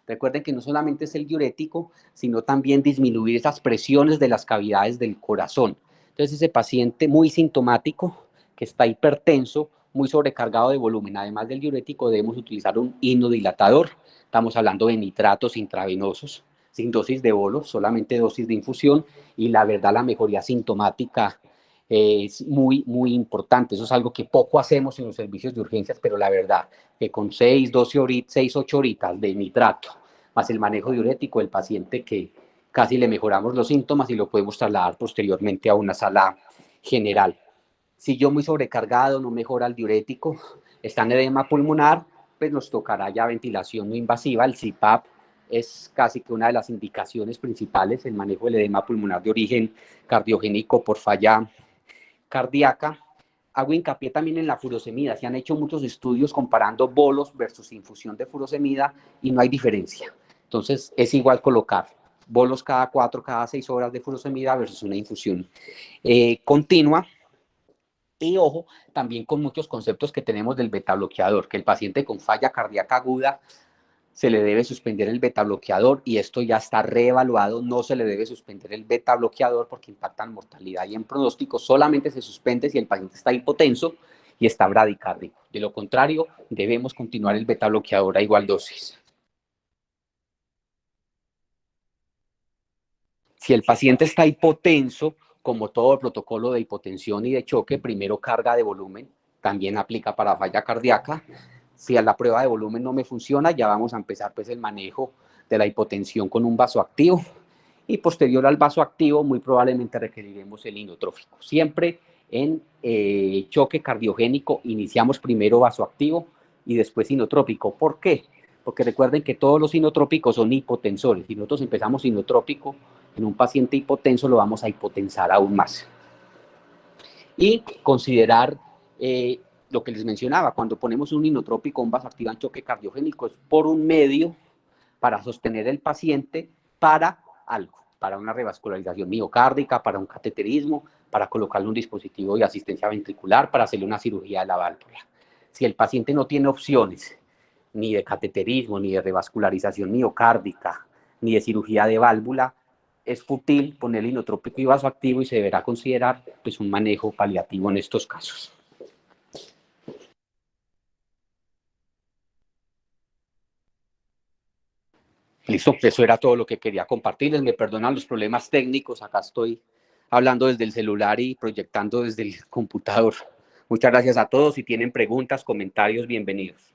Recuerden que no solamente es el diurético, sino también disminuir esas presiones de las cavidades del corazón. Entonces, ese paciente muy sintomático, que está hipertenso, muy sobrecargado de volumen, además del diurético, debemos utilizar un inodilatador. Estamos hablando de nitratos intravenosos, sin dosis de bolo, solamente dosis de infusión, y la verdad la mejoría sintomática es muy, muy importante. Eso es algo que poco hacemos en los servicios de urgencias, pero la verdad que con 6, 12 horitas, 6, 8 horitas de nitrato, más el manejo diurético del paciente, que casi le mejoramos los síntomas y lo podemos trasladar posteriormente a una sala general. Si yo muy sobrecargado, no mejora el diurético, está en edema pulmonar, pues nos tocará ya ventilación no invasiva. El CPAP es casi que una de las indicaciones principales, el manejo del edema pulmonar de origen cardiogénico por falla cardíaca. Hago hincapié también en la furosemida. Se han hecho muchos estudios comparando bolos versus infusión de furosemida y no hay diferencia. Entonces, es igual colocar bolos cada 4, cada 6 horas de furosemida versus una infusión continua. Y ojo, también con muchos conceptos que tenemos del betabloqueador, que el paciente con falla cardíaca aguda se le debe suspender el betabloqueador y esto ya está reevaluado, no se le debe suspender el betabloqueador porque impacta en mortalidad y en pronóstico, solamente se suspende si el paciente está hipotenso y está bradicárdico. De lo contrario, debemos continuar el betabloqueador a igual dosis. Si el paciente está hipotenso, como todo el protocolo de hipotensión y de choque, primero carga de volumen, también aplica para falla cardíaca. Si a la prueba de volumen no me funciona, ya vamos a empezar pues el manejo de la hipotensión con un vasoactivo y posterior al vasoactivo muy probablemente requeriremos el inotrófico. Siempre en choque cardiogénico iniciamos primero vasoactivo y después inotrópico. ¿Por qué? Porque recuerden que todos los inotrópicos son hipotensores. Si nosotros empezamos inotrópico en un paciente hipotenso, lo vamos a hipotensar aún más. Y considerar lo que les mencionaba, cuando ponemos un inotrópico, un vasoactivo en choque cardiogénico, es por un medio para sostener el paciente para algo, para una revascularización miocárdica, para un cateterismo, para colocarle un dispositivo de asistencia ventricular, para hacerle una cirugía de la válvula. Si el paciente no tiene opciones ni de cateterismo, ni de revascularización miocárdica, ni de cirugía de válvula, es fútil poner inotrópico y vasoactivo y se deberá considerar pues, un manejo paliativo en estos casos. Listo, eso era todo lo que quería compartirles. Me perdonan los problemas técnicos, acá estoy hablando desde el celular y proyectando desde el computador. Muchas gracias a todos. Si tienen preguntas, comentarios, bienvenidos.